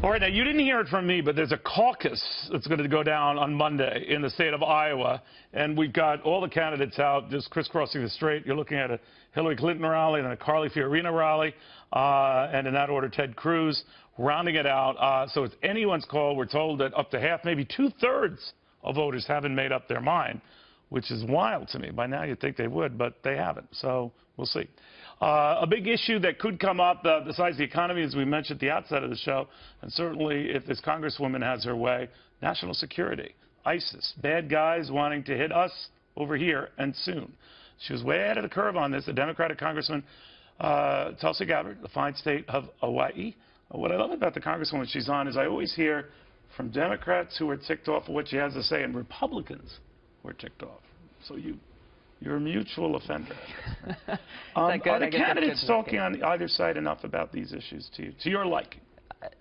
All right, now you didn't hear it from me, but there's a caucus that's going to go down on Monday in the state of Iowa, and we've got all the candidates out just crisscrossing the straight. You're looking at a Hillary Clinton rally and a Carly Fiorina rally, and in that order, Ted Cruz, rounding it out. So it's anyone's call. We're told that up to half, maybe two-thirds of voters haven't made up their mind, which is wild to me. By now you'd think they would, but they haven't. So we'll see. A big issue that could come up besides the economy, as we mentioned at the outset of the show, and certainly if this congresswoman has her way, national security, ISIS, bad guys wanting to hit us over here and soon. She was way ahead of the curve on this, the Democratic Congressman Tulsi Gabbard, the fine state of Hawaii. What I love about the congresswoman she's on is I always hear from Democrats who are ticked off of what she has to say and Republicans who are ticked off. So you're a mutual offender. Are the candidates talking on either side enough about these issues to your liking?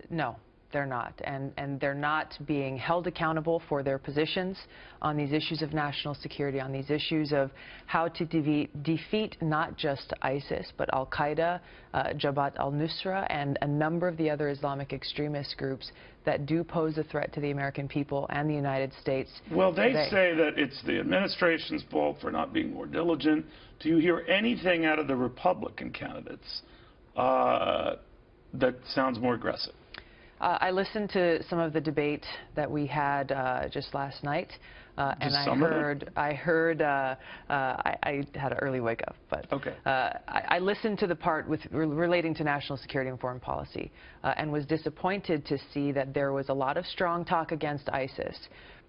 No, they're not. And they're not being held accountable for their positions on these issues of national security, on these issues of how to defeat not just ISIS, but Al-Qaeda, Jabhat al-Nusra, and a number of the other Islamic extremist groups that do pose a threat to the American people and the United States. Well, they say that it's the administration's fault for not being more diligent. Do you hear anything out of the Republican candidates that sounds more aggressive? I listened to some of the debate that we had just last night, and I had an early wake up, but okay. I listened to the part relating to national security and foreign policy, and was disappointed to see that there was a lot of strong talk against ISIS.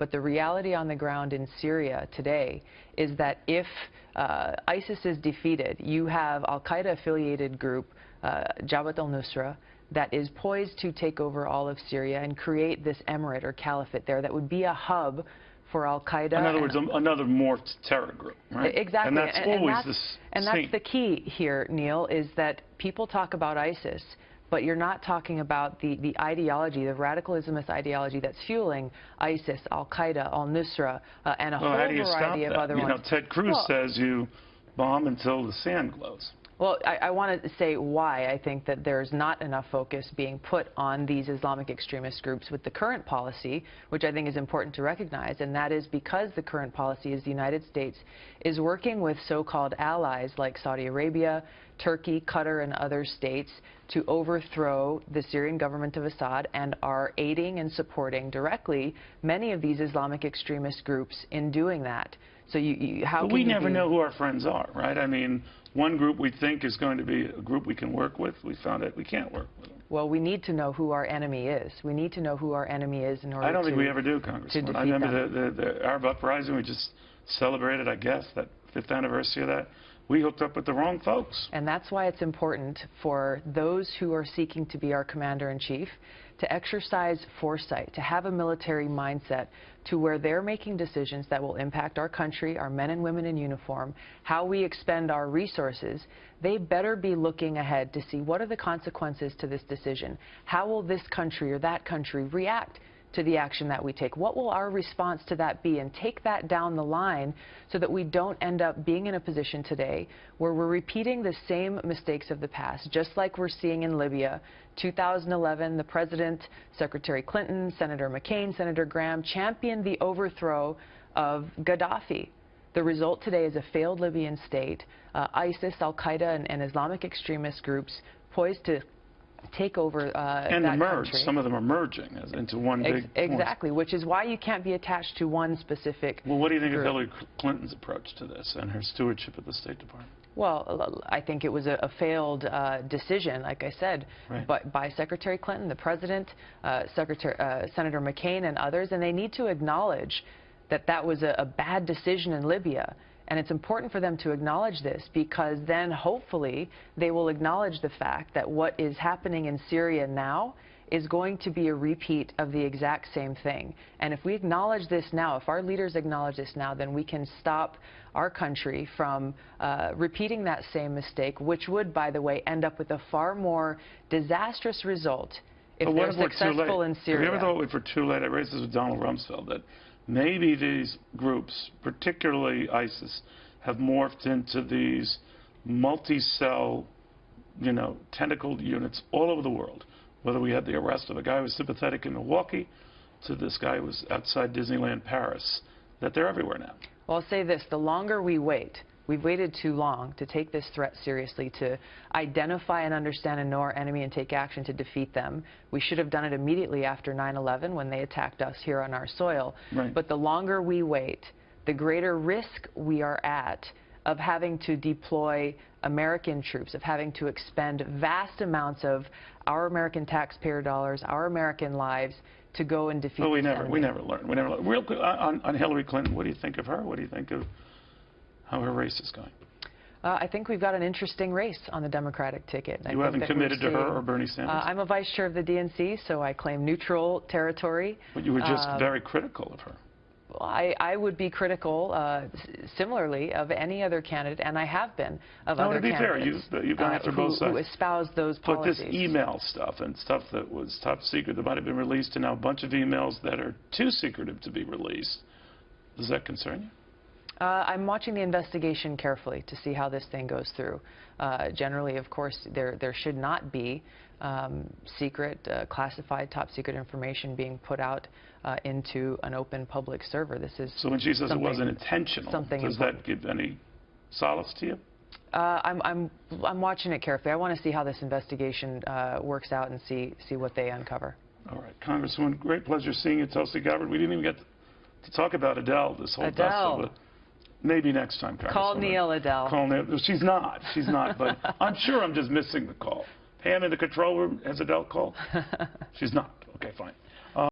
But the reality on the ground in Syria today is that if ISIS is defeated, you have Al-Qaeda affiliated group Jabhat al-Nusra that is poised to take over all of Syria and create this emirate or caliphate there that would be a hub for Al-Qaeda. In other words, another morphed terror group, right? Exactly. And that's always that's the key here, Neil, is that people talk about ISIS, but you're not talking about the ideology, the radical Islamist ideology that's fueling ISIS, Al-Qaeda, al-Nusra, and a whole variety of other ones. You know, Ted Cruz says you bomb until the sand glows. Well, I want to say why I think that there's not enough focus being put on these Islamic extremist groups with the current policy, which I think is important to recognize, and that is because the current policy is the United States is working with so-called allies like Saudi Arabia, Turkey, Qatar, and other states to overthrow the Syrian government of Assad and are aiding and supporting directly many of these Islamic extremist groups in doing that. So but we never know who our friends are, right? I mean, one group we think is going to be a group we can work with. We found out we can't work with them. Well, we need to know who our enemy is. We need to know who our enemy is in order to I don't think we ever do, Congresswoman. I remember the Arab uprising. We just celebrated, I guess, that 5th anniversary of that. We hooked up with the wrong folks. And that's why it's important for those who are seeking to be our commander-in-chief to exercise foresight, to have a military mindset to where they're making decisions that will impact our country, our men and women in uniform, how we expend our resources. They better be looking ahead to see what are the consequences to this decision. How will this country or that country react to the action that we take? What will our response to that be? And take that down the line so that we don't end up being in a position today where we're repeating the same mistakes of the past, just like we're seeing in Libya. 2011, the President, Secretary Clinton, Senator McCain, Senator Graham championed the overthrow of Gaddafi. The result today is a failed Libyan state, ISIS, Al-Qaeda, and Islamic extremist groups poised to take over and that emerge. country. Some of them are merging into one big Exactly, which is why you can't be attached to one specific Well, what do you think group. of Hillary Clinton's approach to this and her stewardship of the State Department? Well, I think it was a failed decision, like I said, right. by Secretary Clinton, the President, Senator McCain, and others, and they need to acknowledge that that was a bad decision in Libya. And it's important for them to acknowledge this, because then hopefully they will acknowledge the fact that what is happening in Syria now is going to be a repeat of the exact same thing. And if we acknowledge this now, if our leaders acknowledge this now, then we can stop our country from repeating that same mistake, which would, by the way, end up with a far more disastrous result if they're successful in Syria. Have you ever thought we're too late? I raised this with Donald Rumsfeld, that maybe these groups, particularly ISIS, have morphed into these multi-cell, tentacled units all over the world. whether we had the arrest of a guy who was sympathetic in Milwaukee to this guy who was outside Disneyland Paris, that they're everywhere now. Well, I'll say this, the longer we wait, we've waited too long to take this threat seriously, to identify and understand and know our enemy and take action to defeat them. We should have done it immediately after 9/11 when they attacked us here on our soil. Right. But the longer we wait, the greater risk we are at of having to deploy American troops, of having to expend vast amounts of our American taxpayer dollars, our American lives, to go and defeat Well, we this never enemy. learned. Real quick, on Hillary Clinton, what do you think of her? What do you think of how her race is going? I think we've got an interesting race on the Democratic ticket. You haven't committed to her or Bernie Sanders? I'm a vice chair of the DNC, so I claim neutral territory. But you were just very critical of her. I would be critical, similarly, of any other candidate, and I have been, of other candidates. To be fair, you've gone after both sides. Who espouse those policies. But this email stuff and stuff that was top secret that might have been released, and now a bunch of emails that are too secretive to be released, does that concern you? I'm watching the investigation carefully to see how this thing goes through. Generally, of course, there should not be secret, classified, top secret information being put out into an open public server. This is so when she says it wasn't intentional, does that give any solace to you? I'm watching it carefully. I want to see how this investigation works out and see what they uncover. All right, Congresswoman, great pleasure seeing you, Tulsi Gabbard. We didn't even get to talk about Adele this whole time. Maybe next time, Congresswoman. Call Neil, Adele. Call Neil. She's not, but I'm sure I'm just missing the call. Pam in the control room, has Adele called? She's not. Okay, fine.